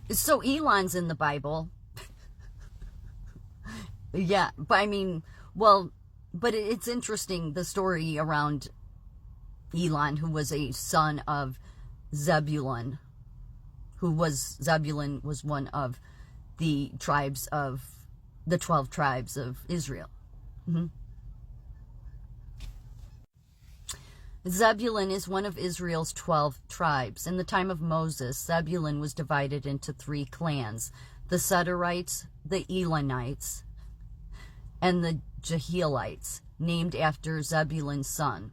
So Elon's in the Bible. Yeah, but I mean, well, but it's interesting, the story around Elon, who was a son of Zebulun, Zebulun was one of the tribes of the 12 tribes of Israel. Zebulun is one of Israel's 12 tribes. In the time of Moses, Zebulun was divided into 3 clans: the Sudarites, the Elonites, and the Jehielites, named after Zebulun's son.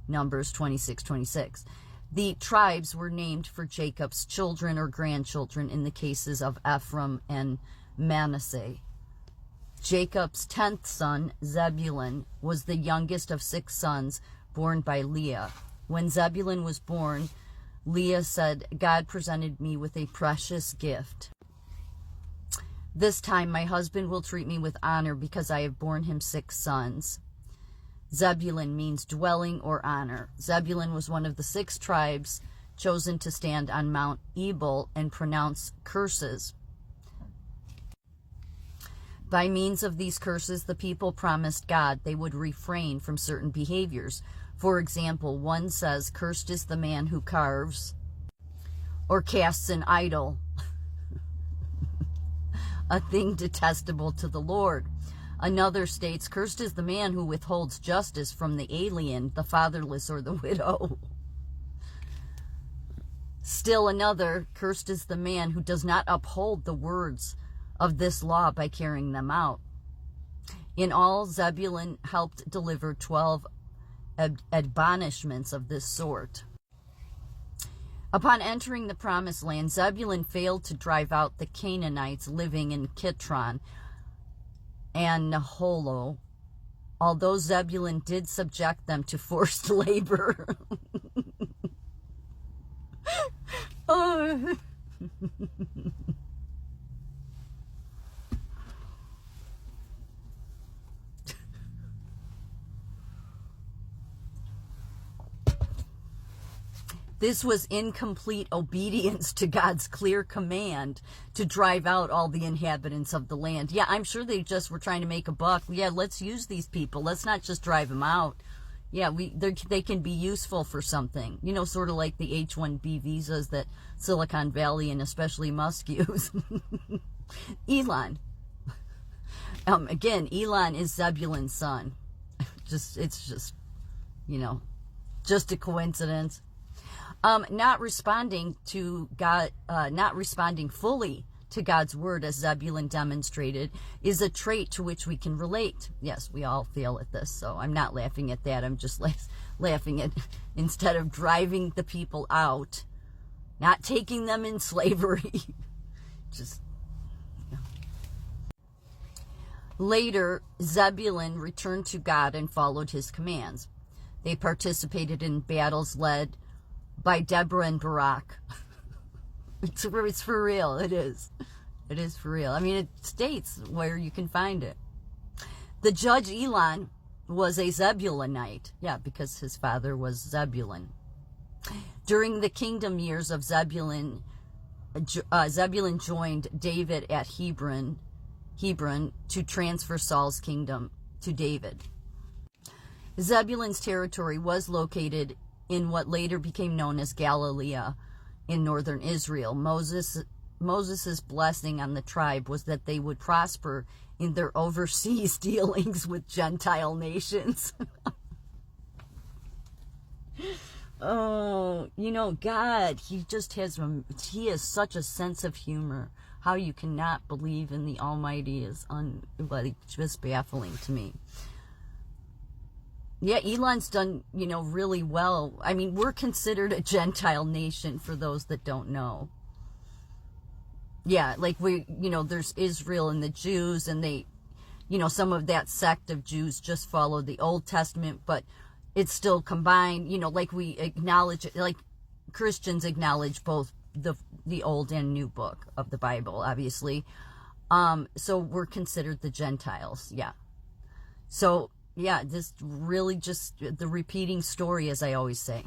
Numbers 26:26. The tribes were named for Jacob's children or grandchildren in the cases of Ephraim and Manasseh. Jacob's 10th son, Zebulun, was the youngest of 6 sons born by Leah. When Zebulun was born, Leah said, "God presented me with a precious gift. This time my husband will treat me with honor because I have borne him 6 sons." Zebulun means dwelling or honor. Zebulun was one of the 6 tribes chosen to stand on Mount Ebal and pronounce curses. By means of these curses, the people promised God they would refrain from certain behaviors. For example, one says, "Cursed is the man who carves or casts an idol, a thing detestable to the Lord." Another states, "Cursed is the man who withholds justice from the alien, the fatherless, or the widow." Still another, "Cursed is the man who does not uphold the words of this law by carrying them out." In all, Zebulun helped deliver 12 admonishments of this sort. Upon entering the promised land, Zebulun failed to drive out the Canaanites living in Kitron and Naholo, although Zebulun did subject them to forced labor. Oh. This was incomplete obedience to God's clear command to drive out all the inhabitants of the land. Yeah, I'm sure they just were trying to make a buck. Yeah, let's use these people. Let's not just drive them out. Yeah, they can be useful for something. You know, sort of like the H-1B visas that Silicon Valley and especially Musk use. Elon. Again, Elon is Zebulun's son. It's just, you know, just a coincidence. Not responding to God, not responding fully to God's word, as Zebulun demonstrated, is a trait to which we can relate. Yes, we all fail at this, so I'm not laughing at that. I'm just laughing at, instead of driving the people out, not taking them in slavery, just, you know. Later, Zebulun returned to God and followed his commands. They participated in battles led by Deborah and Barak. It's for real. It is. It is for real. I mean, it states where you can find it. The judge Elon was a Zebulunite. Yeah, because his father was Zebulun. During the kingdom years of Zebulun, Zebulun joined David at Hebron to transfer Saul's kingdom to David. Zebulun's territory was located in what later became known as Galilee in northern Israel. Moses' blessing on the tribe was that they would prosper in their overseas dealings with Gentile nations. Oh, you know, God, he has such a sense of humor. How you cannot believe in the Almighty is just baffling to me. Yeah, Elon's done, you know, really well. I mean, we're considered a Gentile nation for those that don't know. Yeah, like there's Israel and the Jews, and they, some of that sect of Jews just follow the Old Testament, but it's still combined, like we acknowledge, like Christians acknowledge both the Old and New book of the Bible, obviously. So we're considered the Gentiles, yeah. So, yeah, this really just the repeating story, as I always say.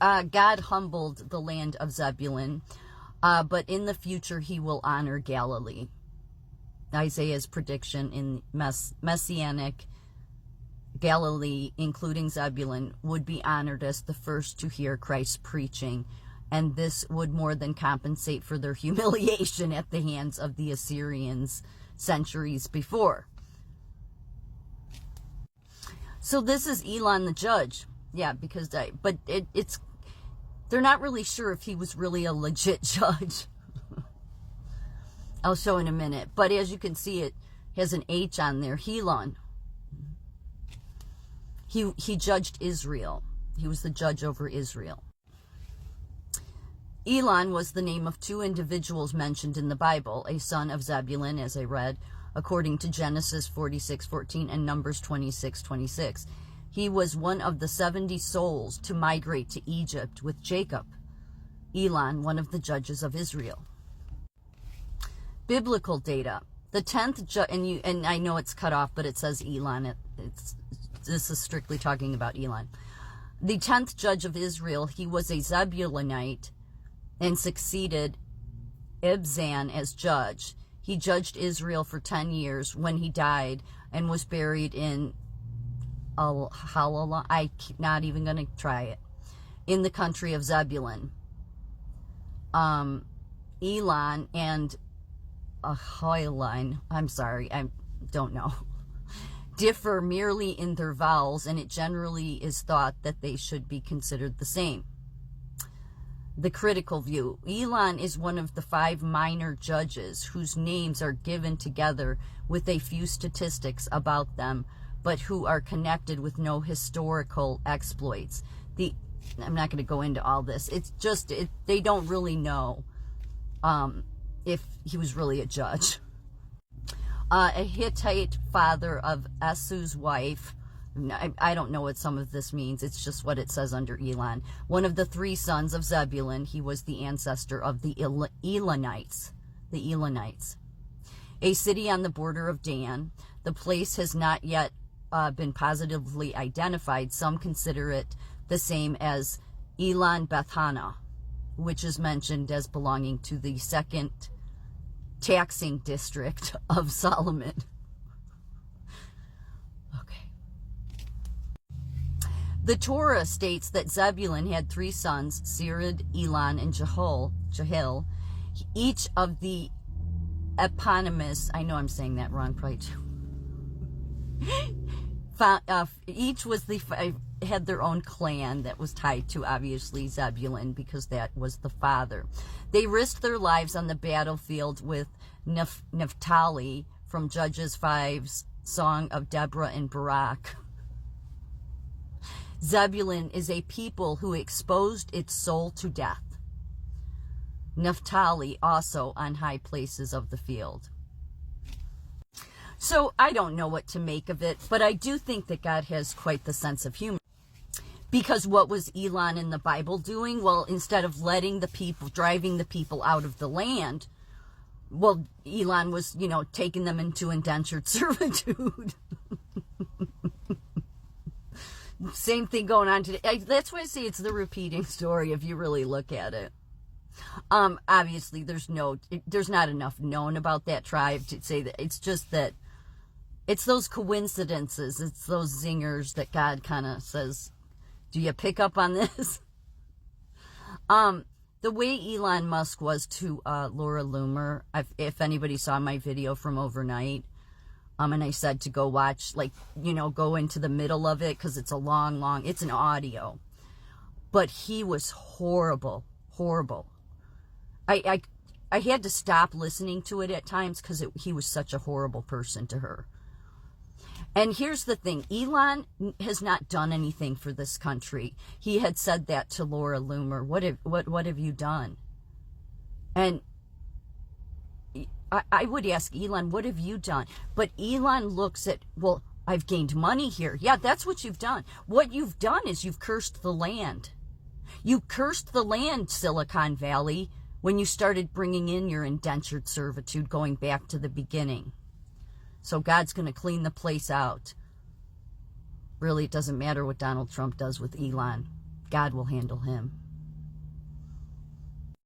God humbled the land of Zebulun. But in the future, he will honor Galilee. Isaiah's prediction in Messianic Galilee, including Zebulun, would be honored as the first to hear Christ's preaching, and this would more than compensate for their humiliation at the hands of the Assyrians centuries before. So this is Elon the judge. Yeah, because they're not really sure if he was really a legit judge. I'll show in a minute. But as you can see, it has an H on there. Elon. He judged Israel. He was the judge over Israel. Elon was the name of two individuals mentioned in the Bible, a son of Zebulun, as I read, according to Genesis 46:14 and Numbers 26:26. He was one of the 70 souls to migrate to Egypt with Jacob. Elon, one of the judges of Israel. Biblical data. The 10th judge, and I know it's cut off, but it says Elon. This is strictly talking about Elon. The 10th judge of Israel, he was a Zebulunite and succeeded Ibzan as judge. He judged Israel for 10 years when he died and was buried in Al-Halala. I'm not even going to try it. In the country of Zebulun. Elon and Ahoiline, I'm sorry, I don't know, differ merely in their vowels, and it generally is thought that they should be considered the same. The critical view. Elon is one of the 5 minor judges whose names are given together with a few statistics about them, but who are connected with no historical exploits. I'm not going to go into all this. It's just, they don't really know if he was really a judge. A Hittite father of Esu's wife. I don't know what some of this means. It's just what it says under Elon. One of the 3 sons of Zebulun. He was the ancestor of the Elonites. The Elonites. A city on the border of Dan. The place has not yet been positively identified. Some consider it the same as Elon Bethana, which is mentioned as belonging to the 2nd taxing district of Solomon. Okay. The Torah states that Zebulun had 3 sons, Sered, Elon, and Jahil. Each of the eponymous, I know I'm saying that wrong, probably too. Each had their own clan that was tied to, obviously, Zebulun, because that was the father. They risked their lives on the battlefield with Naphtali from Judges 5's Song of Deborah and Barak. Zebulun is a people who exposed its soul to death. Naphtali also on high places of the field. So I don't know what to make of it, but I do think that God has quite the sense of humor. Because what was Elon in the Bible doing? Well, instead of letting the people, driving the people out of the land, well, Elon was, taking them into indentured servitude. Same thing going on today. That's why I say it's the repeating story if you really look at it. Obviously, there's not enough known about that tribe to say that. It's just that it's those coincidences. It's those zingers that God kind of says, do you pick up on this? The way Elon Musk was to Laura Loomer, if anybody saw my video from overnight, and I said to go watch, go into the middle of it, because it's a long, it's an audio. But he was horrible. I had to stop listening to it at times because he was such a horrible person to her. And here's the thing. Elon has not done anything for this country. He had said that to Laura Loomer. What have you done? And I would ask Elon, what have you done? But Elon looks at, well, I've gained money here. Yeah, that's what you've done. What you've done is you've cursed the land. You cursed the land, Silicon Valley, when you started bringing in your indentured servitude, going back to the beginning. So God's going to clean the place out. Really, it doesn't matter what Donald Trump does with Elon. God will handle him.